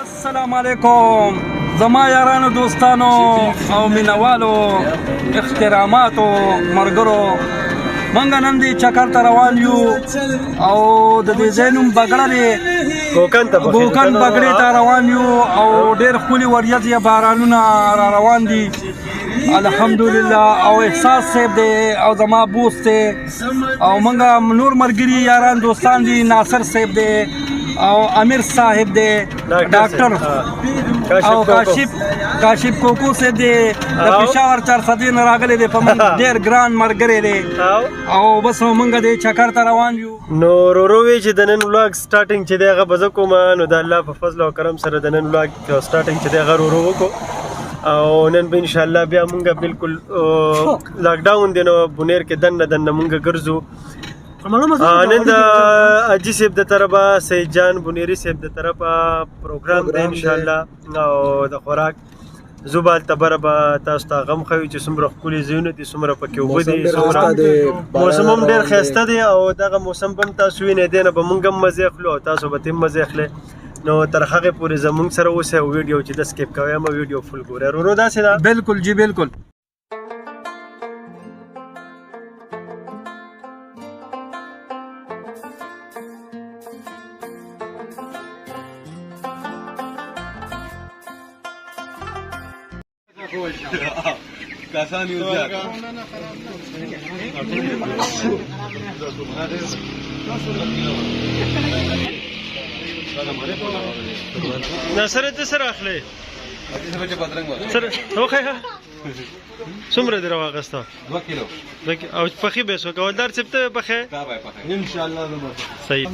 السلام علیکم زما یارانو دوستانو او مینوالو احتراماتو مرګرو منګ نن دی چکر ته روان یو او د دې ځای نوم بګړه دی ګوکن بګړې ته روان یو او ډېر ښکلي وریځې بارانونه را روان دي الحمدلله او احساس صاحب دی او زما بوست دی او منګه نور مرګري یاران دوستان دي ناصر صاحب دی او امیر صاحب دی ډاکټر او کاشف کوکو صاحب دی د پېښور 400 نه راغلی دی په من ډېر ګران مرګری دی او بس منګه دی چکر ته روان یو نو ورو وی چې د نن ولاګ سټارټینګ چې دی هغه به زه کوم نو د الله په فضل او کرم سره د نن ولاګ سټارټینګ چې دی هغه ورو وکړو او نن به انشاءالله بیا مونږ بالکل لاک ډاون دی نو بونیر کې دنه مونږ ګرځو نن د اجي صاحب د طرفه سید جان بونیری صاحب د طرفه پروګرام دی انشاءالله او د خوراک زوبال تبره به تاسو ته غم خوي چې څومره ښکلي ځایونه دي څومره پکې اوبه دي موسم هم ډېر ښایسته دی او دغه موسم به هم تاسو وینئ دی نه به مونږ هم مزې اخلو او تاسو به ترې مزې اخلئ نو تر هغې پورې زموږ سره اوسئ او ویډیو چې د سکیپ کوئ هم ویډیو فل ګورئ ورو داسې ده بالکل جی بالکل کسان یو ځای ناصر ته سره اخلي سره اوخه څومره دی راواغسته 2 کیلو او پخې به سو کولدار چې ته پخې ان شاء الله صحیح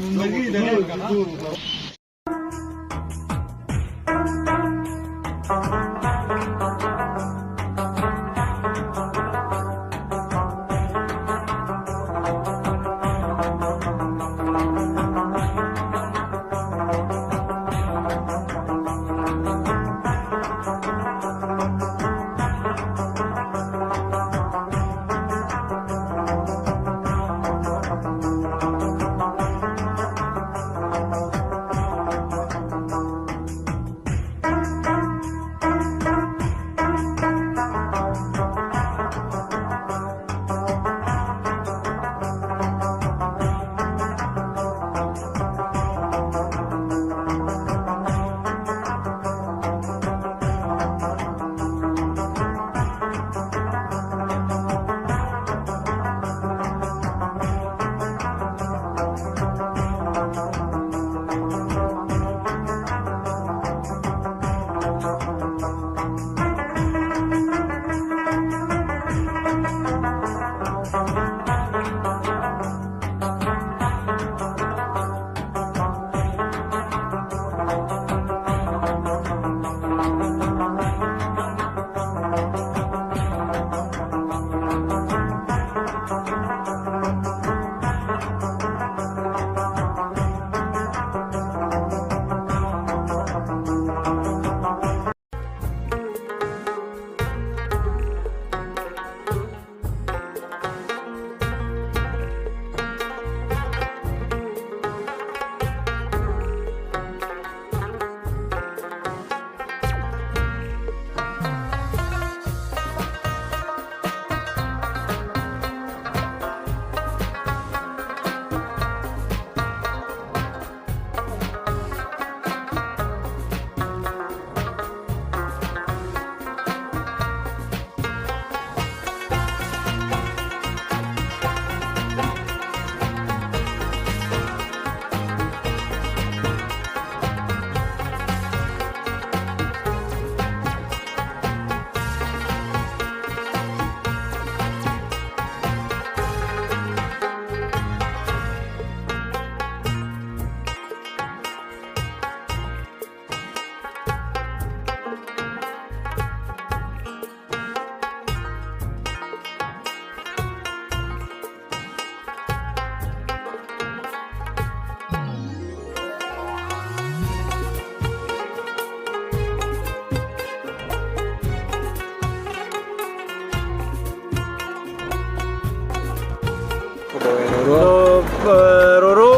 رورو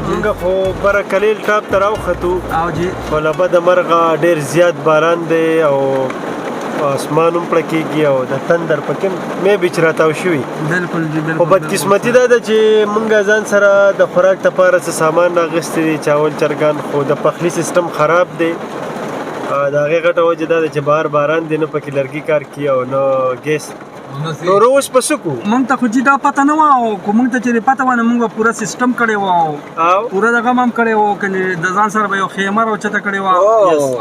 موږ خو بره کلیل ټاپ ته راوختو او جی خو له بده مرغه ډېر زیات باران دی او اسمان هم پړکېږي او د تندر پکې مې بیچ راتاو شوي بالکل جی بالکل خو بدقسمتي دا ده چې موږ ځان سره د خوراک دپاره څه سامان راغوښتي دي چاول چرګان خو د پخلي سیستم خراب دی د هغې غټه وجه دا ده چې بهر باران دی نه پکې لرګي کار کوي او نه ګیس نو اوس په څه کوو مونږ ته خو جی دا پته نه وه او که مونږ ته چېرې پته وه نو مونږ به پوره سیسټم کړی وه او پوره دغه هم کړی وه که د ځان سره به یو خیمه راوچته کړې وه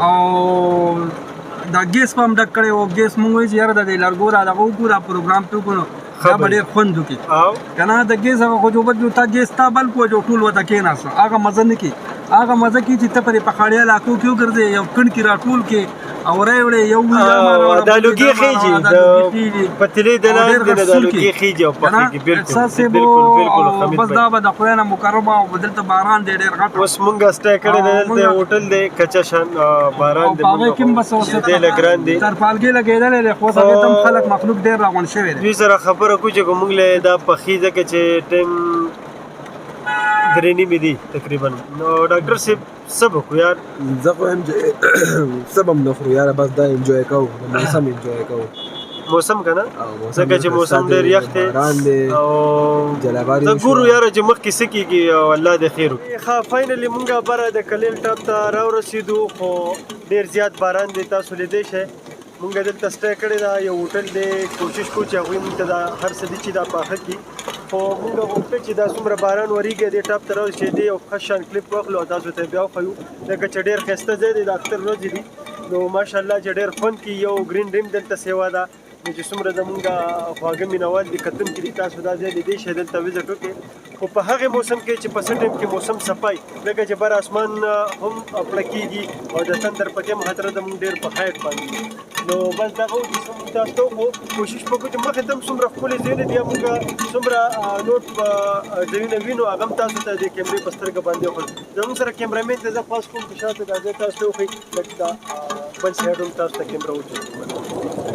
او دا ګیس به هم ډک کړی وو ګیس مونږ وایي چې یاره د دې لرګو را دغه وکړو دا پروګرام پرې وکړو دا به ډېر خوند وکړي که نه د ګیس هغه خو جو بد تا ګیس تا بل کو جو ټول ورته کېناسته هغه مزه نه کوي هغه مزه کوي چې ته پرې پخاړیا علاقو کې وګرځې یو کڼ کې راټول کې او وړی وړی یو دا لوګي خېجي د پتیلې د لاندې د لوګي خېجي او پخېږي بالکل بس دا به د خدای نه مکرمه او دلته باران دی ډېر غټ اوس مونږ سټی کړی دی دلته هوټل دی کچه شان باران دی هغې کې هم بس دی لګران دی ترپالګې لګېدلی دی خو هغې ته هم خلک مخلوق ډېر راغونډ شوی دی دوی سره خبره کوو چې موږ له دا پخي ځکه چې ټایم 3:30 دی تقریبا نو ډاکټر صاحب څه به کوو یار زه خو هم څه به هم نه خورو یاره بس دا انجوی کوو د موسم انجوی کوو موسم که نه ځکه چې موسم ډېر یخ دی او جلاباري زه ګورو یاره چې مخکې څه کېږي او الله دې خیر وکړي ښه فاینلي مونږ بره د کلیل ټاپ ته راورسېدو خو ډېر زیات باران دی تاسو لیدی شئ مونږ دلته سټی کړی دا یو هوټل دی کوشش کوو چې هغوی مونږ ته دا هر څه دي چې دا پاخه کړي خو مونږ غوښتل چې دا څومره باران ورېږي دې ټاپ ته راورسېدې یو ښه شان کلیپ واخلو او تاسو ته بیا وښیو ځکه چې ډېر ښایسته ځای دی د اختر ورځې دي نو ماشاءالله چې ډېر خوند کوي یو ګرین ډیم دلته سیوا ده نو چې څومره زمونږ خواږه مینوال دي کتونکي دي تاسو دا ځای لیدی شئ دلته وزټ وکړئ خو په هغې موسم کې چې په څه ټایم کې موسم صفای لکه چې بر اسمان هم پړکېږي او د تندر پکې هم خطره زمونږ ډېر په هایټ باندې نو بس دغه و چې څه تاسو ته وکړو کوشش به وکړو چې مخې ته هم څومره ښکلې ځایونه دي مونږ څومره نوټ ځایونه وینو هغه هم تاسو ته د کیمرې په سترګه باندې وښیو زموږ سره کیمرامین ته زه خواست کوم چې شاته دا ځای تاسو ته وښیي لږ دا بل سایډ هم تاسو ته کیمره وچلوو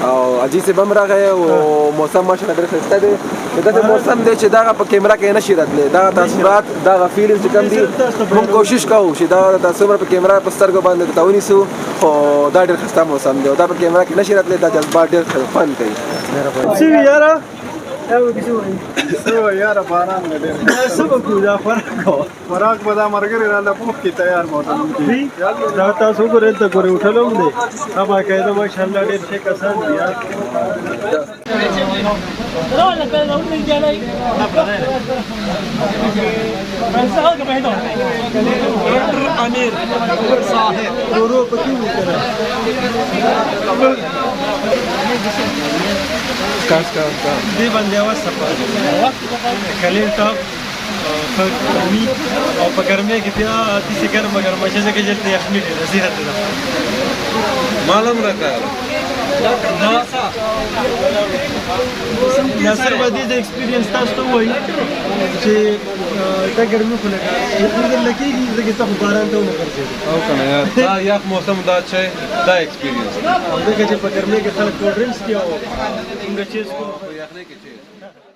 او عجیب سے بم راغی او موسم ماشاءالله ډېر ښایسته دی داسې موسم دی چې دغه په کیمره کې نشي راتلی دغه تاثیرات دغه فیلم چې کوم دي موږ کوشش کوو چې دا څومره په کیمره په سترګو باندې درته ونیسو خو دا ډېر ښایسته موسم دی او دا په کیمره کې نشي راتلی دا جذبات ډېر خوند کوي څه وي یاره څه وایي یاره باران دی ډېر څه به کوو دا خوراک کوو خوراک به دا ملګري راله پوښ کړي تیار به دا تاسو وګورئ دلته ګورئ هوټل هم دی دا باقاعده ماشاءالله ډېر ښه کسان دي یار امیر صاحب ورو پکې وکړه دې باندې اواز صفا کلیل ټاپ ګرمي او په ګرمۍ کې بیا داسې ګرمه ګرمه چې ځکه دلته یخني ډېره زیاته ده معلوم راته ناصر به دې د ایکسپیرینس تاسو ته ووایي چې دا ګرمي خو لږه یخني درله کېږي ځکه ته خو باران ته ونه ګرځېدې او که نه یار دا یخ موسم دا چې دا ایکسپیرینس ځکه چې په ګرمۍ کې خلک کولډ ډرنکس کوي او موږ چیز کوو یخنۍ کې چیز